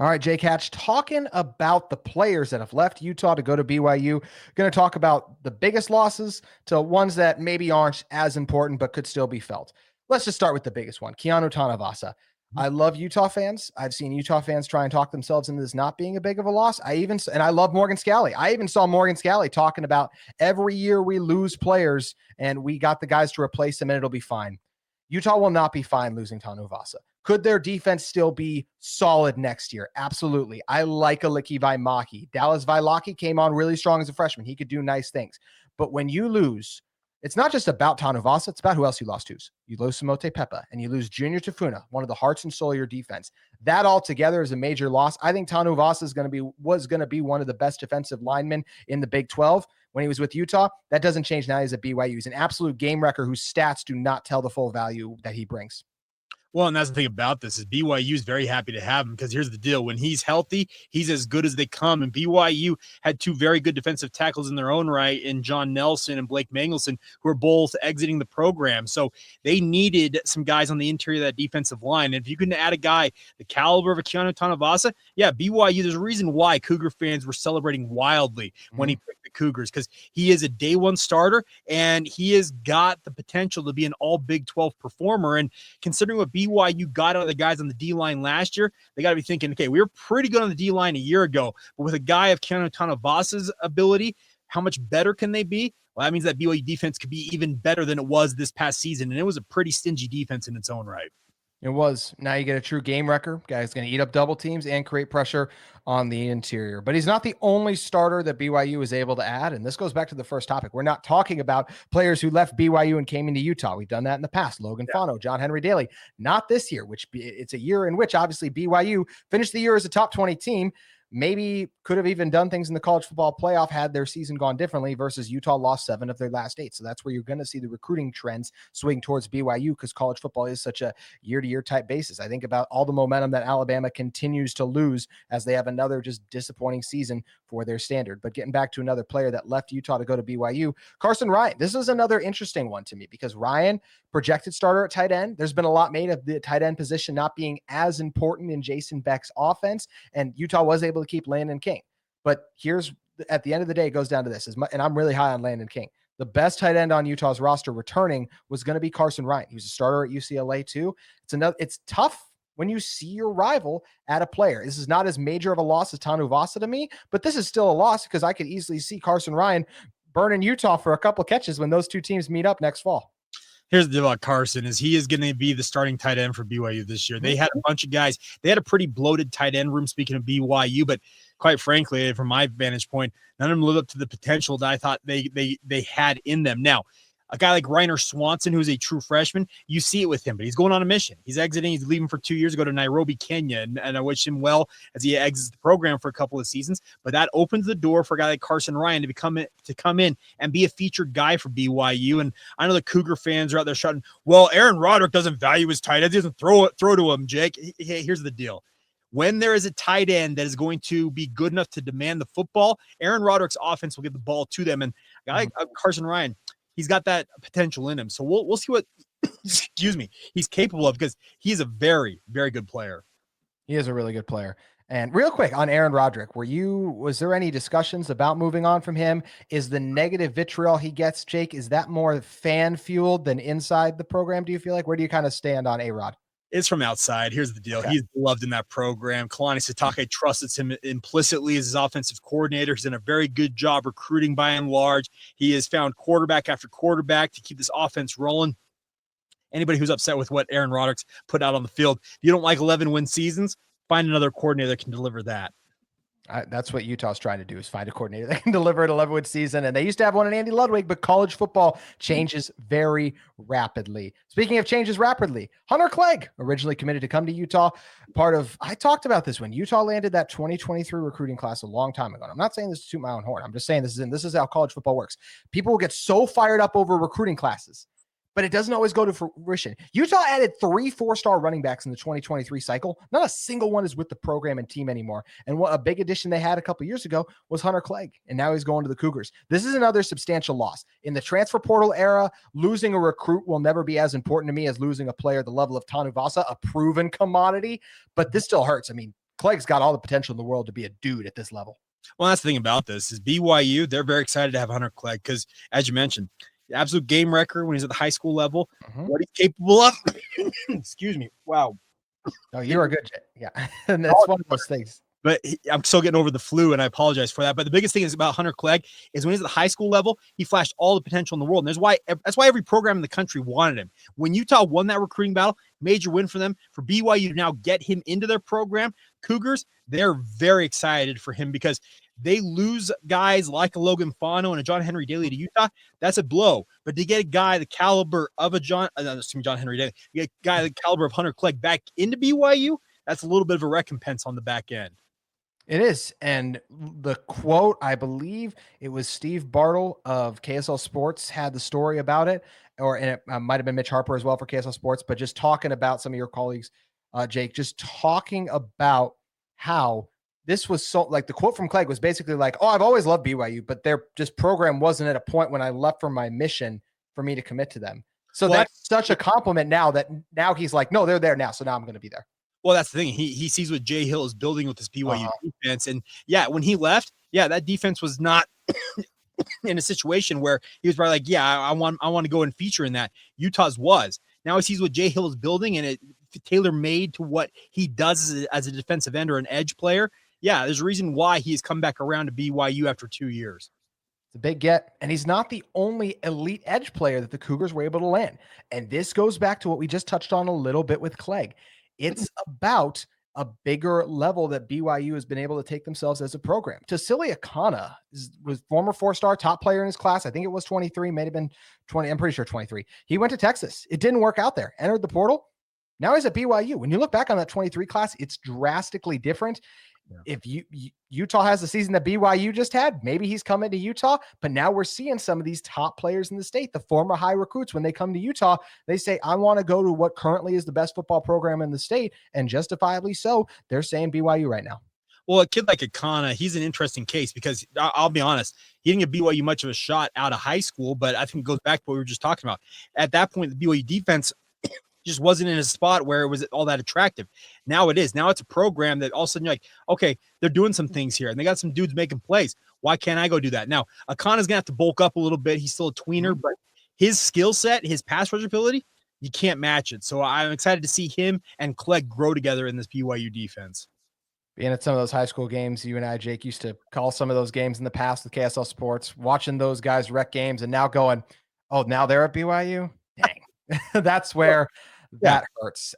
All right, Jake Hatch, talking about the players that have left Utah to go to BYU. Going to talk about the biggest losses to ones that maybe aren't as important but could still be felt. Let's just start with the biggest one, Keanu Tanuvasa. I love Utah fans. I've seen Utah fans try and talk themselves into this not being a big of a loss. And I love Morgan Scalley. I even saw Morgan Scalley talking about every year we lose players and we got the guys to replace them and it'll be fine. Utah will not be fine losing Tanuvasa. Could their defense still be solid next year? Absolutely. I like Aliki Vaimaki. Dallas Vailaki came on really strong as a freshman. He could do nice things. But when you lose, it's not just about Tanuvasa. It's about who else you lost to. You lose Samote Pepa and you lose Junior Tafuna, one of the hearts and soul of your defense. That altogether is a major loss. I think Tanuvasa was going to be one of the best defensive linemen in the Big 12 when he was with Utah. That doesn't change now. He's at BYU. He's an absolute game wrecker whose stats do not tell the full value that he brings. Well, and that's the thing about this is BYU is very happy to have him because here's the deal. When he's healthy, he's as good as they come. And BYU had two very good defensive tackles in their own right in John Nelson and Blake Mangelson, who are both exiting the program. So they needed some guys on the interior of that defensive line. And if you can add a guy the caliber of a Keanu Tanuvasa, yeah, BYU, there's a reason why Cougar fans were celebrating wildly when he picked the Cougars because he is a day one starter and he has got the potential to be an all Big 12 performer. And considering what BYU got out of the guys on the D-line last year, they got to be thinking, okay, we were pretty good on the D-line a year ago, but with a guy of Keanu Tanuvasa's ability, how much better can they be? Well, that means that BYU defense could be even better than it was this past season, and it was a pretty stingy defense in its own right. It was. Now you get a true game wrecker. Guy's going to eat up double teams and create pressure on the interior. But he's not the only starter that BYU is able to add. And this goes back to the first topic. We're not talking about players who left BYU and came into Utah. We've done that in the past. Logan Fano, John Henry Daly. Not this year, which it's a year in which obviously BYU finished the year as a top 20 team. Maybe could have even done things in the college football playoff had their season gone differently versus Utah lost 7 of their last 8. So that's where you're going to see the recruiting trends swing towards BYU because college football is such a year-to-year type basis. I think about all the momentum that Alabama continues to lose as they have another just disappointing season for their standard. But getting back to another player that left Utah to go to BYU, Carson Ryan. This is another interesting one to me because Ryan, projected starter at tight end. There's been a lot made of the tight end position not being as important in Jason Beck's offense, and Utah was able to keep Landon King. But here's, at the end of the day, it goes down to this, and I'm really high on Landon King. The best tight end on Utah's roster returning was going to be Carson Ryan. He was a starter at UCLA too. It's tough when you see your rival at a player. This is not as major of a loss as Tanuvasa to me, but this is still a loss because I could easily see Carson Ryan burning Utah for a couple catches when those two teams meet up next fall. Here's the deal about Carson is he is going to be the starting tight end for BYU this year. They had a bunch of guys. They had a pretty bloated tight end room, speaking of BYU, but quite frankly, from my vantage point, none of them lived up to the potential that I thought they had in them. Now, a guy like Reiner Swanson, who's a true freshman, you see it with him, but he's going on a mission. He's exiting. He's leaving for 2 years to go to Nairobi, Kenya, and I wish him well as he exits the program for a couple of seasons. But that opens the door for a guy like Carson Ryan to come in and be a featured guy for BYU. And I know the Cougar fans are out there shouting, well, Aaron Roderick doesn't value his tight ends. He doesn't throw to him, Jake. Hey, here's the deal. When there is a tight end that is going to be good enough to demand the football, Aaron Roderick's offense will get the ball to them. And a guy like Carson Ryan, he's got that potential in him. So we'll see what, excuse me, he's capable of because he's a very, very good player. He is a really good player. And real quick on Aaron Roderick, was there any discussions about moving on from him? Is the negative vitriol he gets, Jake, is that more fan fueled than inside the program? Do you feel like, where do you kind of stand on A-Rod? It's from outside. Here's the deal. Okay. He's beloved in that program. Kalani Sitake trusts him implicitly as his offensive coordinator. He's done a very good job recruiting by and large. He has found quarterback after quarterback to keep this offense rolling. Anybody who's upset with what Aaron Roderick's put out on the field, if you don't like 11-win seasons, find another coordinator that can deliver that. That's what Utah's trying to do, is find a coordinator that can deliver an 11-win season. And they used to have one in Andy Ludwig, but college football changes very rapidly. Speaking of changes rapidly, Hunter Clegg, originally committed to come to Utah. I talked about this when Utah landed that 2023 recruiting class a long time ago. And I'm not saying this to toot my own horn. I'm just saying this is how college football works. People will get so fired up over recruiting classes, but it doesn't always go to fruition. Utah added 3 4-star running backs in the 2023 cycle. Not a single one is with the program and team anymore. And what a big addition they had a couple years ago was Hunter Clegg, and now he's going to the Cougars. This is another substantial loss. In the transfer portal era, losing a recruit will never be as important to me as losing a player the level of Tanuvasa, a proven commodity, but this still hurts. I mean, Clegg's got all the potential in the world to be a dude at this level. Well, that's the thing about this is BYU, they're very excited to have Hunter Clegg because, as you mentioned, the absolute game record when he's at the high school level, what he's capable of. Excuse me. Wow. No, you are good. Yeah. And that's one of those things. But I'm still getting over the flu, and I apologize for that. But the biggest thing is about Hunter Clegg is when he's at the high school level, he flashed all the potential in the world. And that's why every program in the country wanted him. When Utah won that recruiting battle, major win for them. For BYU to now get him into their program, Cougars, they're very excited for him because they lose guys like a Logan Fano and a John Henry Daly to Utah. That's a blow. But to get a guy the caliber of a John Henry Daly, get a guy the caliber of Hunter Clegg back into BYU, that's a little bit of a recompense on the back end. It is. And the quote, I believe it was Steve Bartle of KSL Sports had the story about it, and it might have been Mitch Harper as well for KSL Sports, but just talking about some of your colleagues, Jake, just talking about how this was so, like, the quote from Clegg was basically like, oh, I've always loved BYU, but their just program wasn't at a point when I left for my mission for me to commit to them. So that's such a compliment now he's like, no, they're there now. So now I'm going to be there. Well, that's the thing. He sees what Jay Hill is building with this BYU defense. And yeah, when he left, that defense was not in a situation where he was probably like, I want to go and feature in that. Utah's was. Now he sees what Jay Hill is building, and it tailor-made to what he does as a defensive end or an edge player. Yeah, there's a reason why he's come back around to BYU after 2 years. It's a big get, and he's not the only elite edge player that the Cougars were able to land. And this goes back to what we just touched on a little bit with Clegg. It's about a bigger level that BYU has been able to take themselves as a program. Tassili Akana was former 4-star top player in his class. I think it was 23, may have been 20. I'm pretty sure 23. He went to Texas. It didn't work out there. Entered the portal. Now he's at BYU. When you look back on that 23 class, it's drastically different. Yeah. If Utah has the season that BYU just had, maybe he's coming to Utah, but now we're seeing some of these top players in the state, the former high recruits, when they come to Utah, they say, I want to go to what currently is the best football program in the state, and justifiably so, they're saying BYU right now. Well, a kid like Akana, he's an interesting case because I'll be honest, he didn't give BYU much of a shot out of high school, but I think it goes back to what we were just talking about. At that point, the BYU defense just wasn't in a spot where it was all that attractive. Now it is. Now it's a program that all of a sudden you're like, okay, they're doing some things here, and they got some dudes making plays. Why can't I go do that? Now, Akana's going to have to bulk up a little bit. He's still a tweener, but his skill set, his pass rush ability, you can't match it. So I'm excited to see him and Clegg grow together in this BYU defense. Being at some of those high school games, you and I, Jake, used to call some of those games in the past with KSL Sports, watching those guys wreck games and now going, oh, now they're at BYU? Dang. That's where that hurts.